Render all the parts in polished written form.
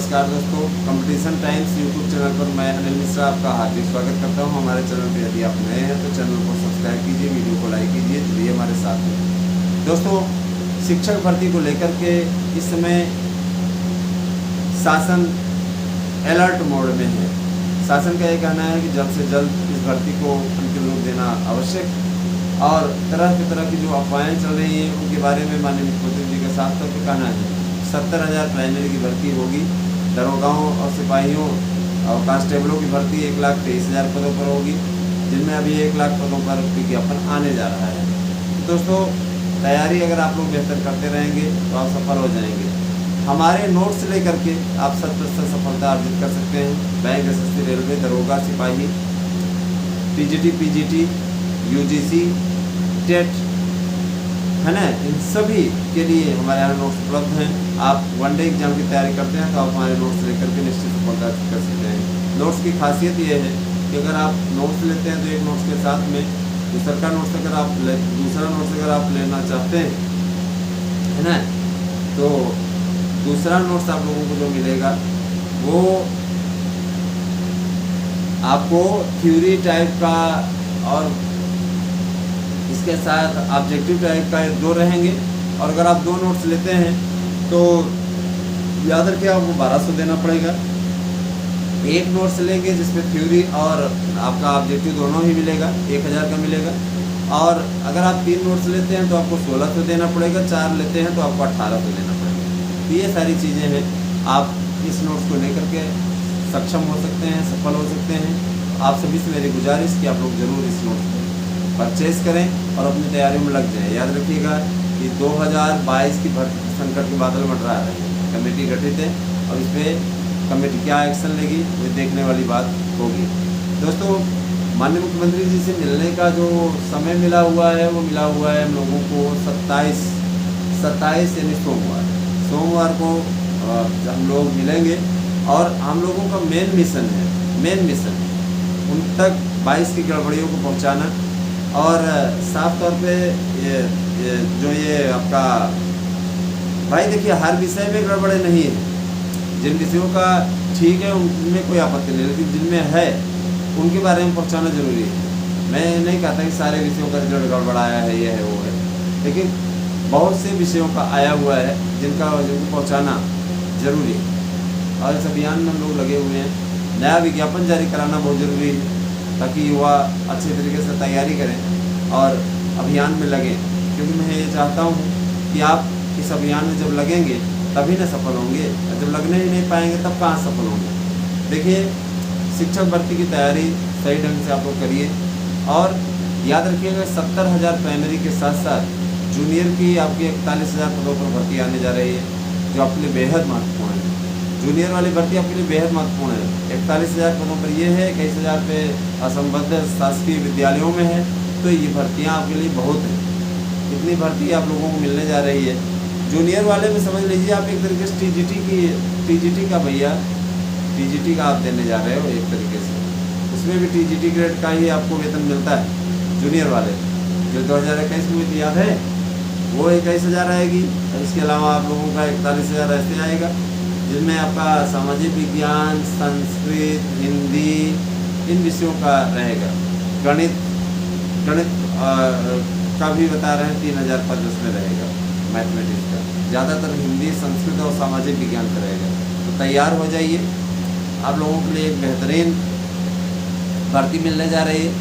नमस्कार दोस्तों, competition times YouTube channel पर मैं अनिल मिश्रा आपका हार्दिक स्वागत करता हूं। हमारे चैनल पर यदि आप नए हैं तो चैनल को सब्सक्राइब कीजिए, वीडियो को लाइक कीजिए, जुड़िए हमारे साथ में। दोस्तों, शिक्षक भर्ती को लेकर के इस समय शासन अलर्ट मोड में है। शासन का ये कहना है कि जल्द से जल्द इस भर्ती को अंतिम रूप देना आवश्यक, और तरह की जो अफवाहें चल रही हैं उनके बारे में माननीय मुख्यमंत्री जी का साफ तौर पर कहना है 70,000 प्राइमरी की भर्ती होगी, दरोगाओं और सिपाहियों और कांस्टेबलों की भर्ती 1,23,000 पदों पर होगी, जिनमें अभी 1 लाख पदों पर विज्ञापन आने जा रहा है। तो दोस्तों, तैयारी अगर आप लोग बेहतर करते रहेंगे तो आप सफल हो जाएंगे। हमारे नोट्स लेकर के आप 100% सफलता अर्जित कर सकते हैं। बैंक, एसएससी, रेलवे, दरोगा, सिपाही, टीजीटी, पीजीटी, यूजीसी, टेट, है ना, इन सभी के लिए हमारे यहाँ नोट्स उपलब्ध हैं। आप वनडे एग्जाम की तैयारी करते हैं तो आप हमारे नोट्स लेकर के निश्चित सफलता कर सकते हैं। नोट्स की खासियत ये है कि अगर आप नोट्स लेते हैं तो एक नोट्स के साथ में दूसरा नोट्स अगर आप लेना चाहते हैं, है ना, तो दूसरा नोट्स आप लोगों को जो मिलेगा वो आपको थ्योरी टाइप का और इसके साथ ऑब्जेक्टिव टाइप का 2 रहेंगे। और अगर आप 2 नोट्स लेते हैं तो याद रखिए आपको 1200 देना पड़ेगा। एक नोट्स लेंगे जिसमें थ्योरी और आपका ऑब्जेक्टिव दोनों ही मिलेगा, 1000 का मिलेगा। और अगर आप 3 नोट्स लेते हैं तो आपको 1600 देना पड़ेगा, 4 लेते हैं तो आपको 1800 देना पड़ेगा। तो ये सारी चीज़ें हैं, आप इस नोट्स को लेकर के सक्षम हो सकते हैं, सफल हो सकते हैं। आप सभी से मेरी गुजारिश कि आप लोग ज़रूर इस नोट्स को परचेज करें और अपनी तैयारियों में लग जाएं। याद रखिएगा कि 2022 की भर्ती संकट के बादल मंडरा रहे हैं, कमेटी गठित है और इस पर कमेटी क्या एक्शन लेगी ये देखने वाली बात होगी। दोस्तों, माननीय मुख्यमंत्री जी से मिलने का जो समय मिला हुआ है वो मिला हुआ है हम लोगों को 27 यानी सोमवार को हम लोग मिलेंगे। और हम लोगों का मेन मिशन उन तक 22 की गड़बड़ियों को पहुंचाना। और साफ तौर पे ये आपका भाई देखिए, हर विषय में गड़बड़े नहीं है। जिन विषयों का ठीक है उनमें कोई आपत्ति नहीं, लेकिन जिनमें है उनके बारे में पहुंचाना जरूरी है। मैं नहीं कहता कि सारे विषयों का रिजल्ट गड़बड़ाया है, ये है वो है, लेकिन बहुत से विषयों का आया हुआ है जिनको पहुँचाना जरूरी है। और इस अभियान में हम लोग लगे हुए हैं। नया विज्ञापन जारी कराना बहुत ज़रूरी है ताकि युवा अच्छे तरीके से तैयारी करें और अभियान में लगें। क्योंकि मैं ये चाहता हूँ कि आप इस अभियान में जब लगेंगे तभी ना सफल होंगे, जब लगने ही नहीं पाएंगे तब कहाँ सफल होंगे। देखिए, शिक्षक भर्ती की तैयारी सही ढंग से आप लोग करिए। और याद रखिएगा 70,000 प्राइमरी के साथ साथ जूनियर की आपकी 41,000 पदों पर भर्ती आने जा रही है, जो आपके लिए बेहद महत्वपूर्ण है। जूनियर वाली भर्ती आपके लिए बेहद महत्वपूर्ण है। 41,000 पदों पर ये है, 21,000 पे असंबद्ध शासकीय विद्यालयों में है। तो ये भर्तियाँ आपके लिए बहुत हैं। इतनी भर्ती आप लोगों को मिलने जा रही है। जूनियर वाले में समझ लीजिए आप एक तरीके से टीजीटी का आप देने जा रहे हो एक तरीके से। उसमें भी टीजीटी ग्रेड का ही आपको वेतन मिलता है। जूनियर वाले जो 2021 में याद है वो 21,000 आएगी। इसके अलावा आप लोगों का 41,000 ऐसे आएगा, जिनमें आपका सामाजिक विज्ञान, संस्कृत, हिंदी इन विषयों का रहेगा। गणित का भी बता रहे हैं 3,000 पद उसमें रहेगा। मैथमेटिक्स का ज़्यादातर हिंदी, संस्कृत और सामाजिक विज्ञान का रहेगा। तो तैयार हो जाइए, आप लोगों के लिए एक बेहतरीन भर्ती मिलने जा रही है।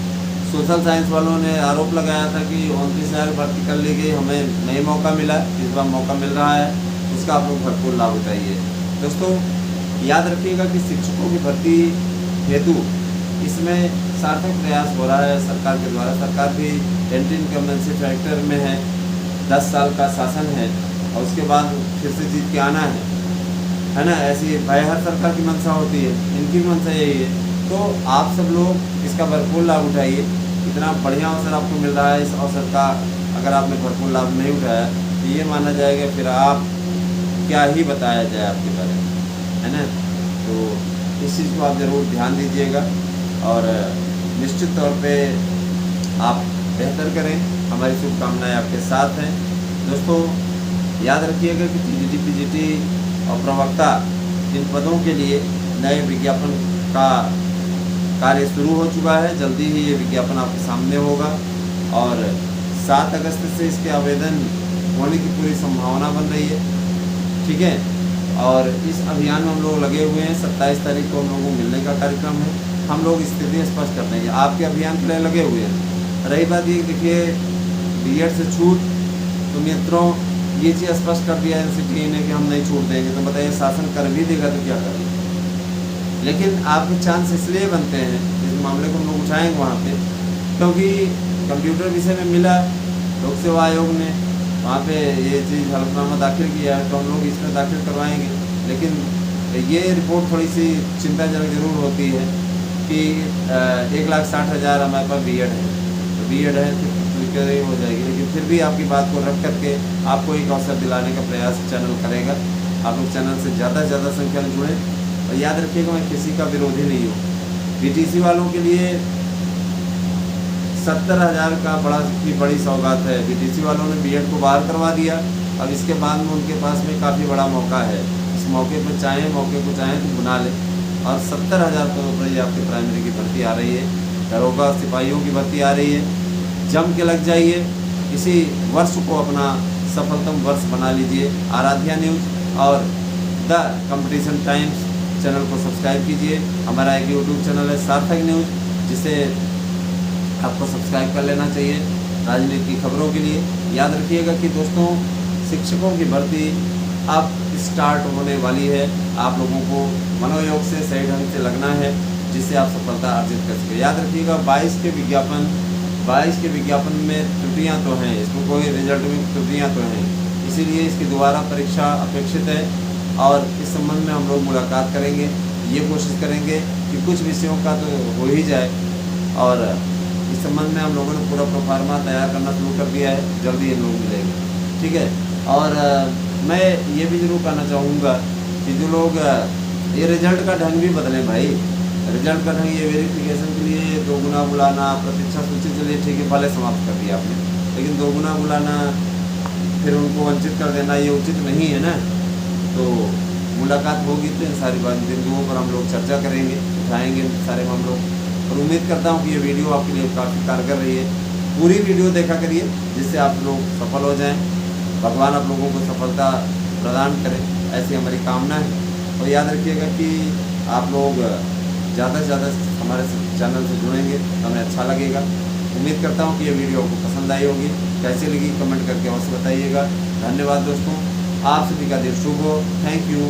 सोशल साइंस वालों ने आरोप लगाया था कि 29,000 भर्ती कर ली गई, हमें नहीं मौका मिला। इस बार मौका मिल रहा है, उसका आप लोग भरपूर लाभ उठाइए। दोस्तों, याद रखिएगा कि शिक्षकों की भर्ती हेतु इसमें सार्थक प्रयास हो रहा है सरकार के द्वारा। सरकार भी एंटी इनकम्बेंसी फैक्टर में है, 10 साल का शासन है और उसके बाद फिर से जीत के आना है ना। ऐसी भाई हर सरकार की मंशा होती है, इनकी भी मंशा यही है। तो आप सब लोग इसका भरपूर लाभ उठाइए। इतना बढ़िया अवसर आपको मिल रहा है, इस अवसर का अगर आपने भरपूर लाभ नहीं उठाया तो ये माना जाएगा फिर आप क्या ही बताया जाए आपके बारे में, है ना। तो इस चीज़ को आप ज़रूर ध्यान दीजिएगा और निश्चित तौर पे आप बेहतर करें। हमारी शुभकामनाएं आपके साथ हैं। दोस्तों, याद रखिएगा कि टीजीटी, पीजीटी और प्रवक्ता इन पदों के लिए नए विज्ञापन का कार्य शुरू हो चुका है। जल्दी ही ये विज्ञापन आपके सामने होगा और 7 अगस्त से इसके आवेदन होने की पूरी संभावना बन रही है। ठीक है, और इस अभियान में हम लोग लगे हुए हैं। 27 तारीख को हम लोगों को मिलने का कार्यक्रम है। हम लोग स्थिति स्पष्ट कर देंगे, आपके अभियान के लिए लगे हुए हैं। रही बात ये, देखिए बीएड से छूट, तो मित्रों ये चीज़ स्पष्ट कर दिया एनसीटीई ने कि हम नहीं छूट देंगे। तो बताइए शासन कर भी देगा तो क्या करेंगे। लेकिन आपके चांस इसलिए बनते हैं, इस मामले को हम लोग उठाएंगे वहाँ पे, क्योंकि कंप्यूटर विषय में मिला लोक सेवा आयोग ने वहाँ पे ये चीज़ हलफनामा दाखिल किया है, तो हम लोग इसमें दाखिल करवाएंगे। लेकिन ये रिपोर्ट थोड़ी सी चिंताजनक जरूर होती है कि 1,60,000 हमारे पास बीएड है, तो बीएड है तो स्वीकृति हो जाएगी। लेकिन फिर भी आपकी बात को रख करके आपको एक अवसर दिलाने का प्रयास चैनल करेगा। आप लोग चैनल से ज़्यादा संख्या में जुड़ें और याद रखिएगा मैं किसी का विरोधी नहीं हूँ। बीटीसी वालों के लिए 70,000 का बड़ी सौगात है। बीटीसी वालों ने बीएड को बाहर करवा दिया, अब इसके बाद में उनके पास में काफ़ी बड़ा मौका है। इस मौके पर मौके को चाहें तो बुना लें। और 70,000 पदों पर ये आपकी प्राइमरी की भर्ती आ रही है, दरोगा सिपाहियों की भर्ती आ रही है। जम के लग जाइए, इसी वर्ष को अपना सफलतम वर्ष बना लीजिए। आराध्या न्यूज़ और द कंपटीशन टाइम्स चैनल को सब्सक्राइब कीजिए। हमारा एक यूट्यूब चैनल है सार्थक न्यूज़, जिसे आपको सब्सक्राइब कर लेना चाहिए राजनीति की खबरों के लिए। याद रखिएगा कि दोस्तों शिक्षकों की भर्ती अब स्टार्ट होने वाली है। आप लोगों को मनोयोग से सही ढंग से लगना है, जिससे आप सफलता अर्जित कर सकें। याद रखिएगा 22 के विज्ञापन में त्रुटियां तो हैं, इसमें कोई रिजल्ट में त्रुटियां तो हैं, इसीलिए इसकी दोबारा परीक्षा अपेक्षित है। और इस संबंध में हम लोग मुलाकात करेंगे। ये कोशिश करेंगे कि कुछ विषयों का तो हो ही जाए, और इस संबंध में हम लोगों ने पूरा प्रोफार्मा तैयार करना शुरू कर दिया है। जल्दी ये लोग मिलेंगे। ठीक है, और मैं ये भी जरूर कहना चाहूँगा कि जो लोग ये रिजल्ट का ढंग भी बदलें भाई। रिजल्ट का ढंग ये वेरिफिकेशन के लिए 2 गुना बुलाना, प्रतीक्षा सूची चलिए ठीक है पहले समाप्त कर दिया आपने, लेकिन 2 गुना बुलाना फिर उनको वंचित कर देना ये उचित नहीं है ना। तो मुलाकात होगी तो इन सारी बिंदुओं पर हम लोग चर्चा करेंगे, उठाएंगे सारे मामलों। और उम्मीद करता हूँ कि ये वीडियो आपके लिए काफ़ी कारगर रही है। पूरी वीडियो देखा करिए, जिससे आप लोग सफल हो जाएं। भगवान आप लोगों को सफलता प्रदान करें, ऐसी हमारी कामना है। और याद रखिएगा कि आप लोग ज़्यादा से ज़्यादा हमारे चैनल से जुड़ेंगे तो हमें अच्छा लगेगा। उम्मीद करता हूँ कि ये वीडियो आपको पसंद आई होगी। कैसे लगी कमेंट करके अवश्य बताइएगा। धन्यवाद दोस्तों, आप सभी का दिन शुभ हो। Thank you.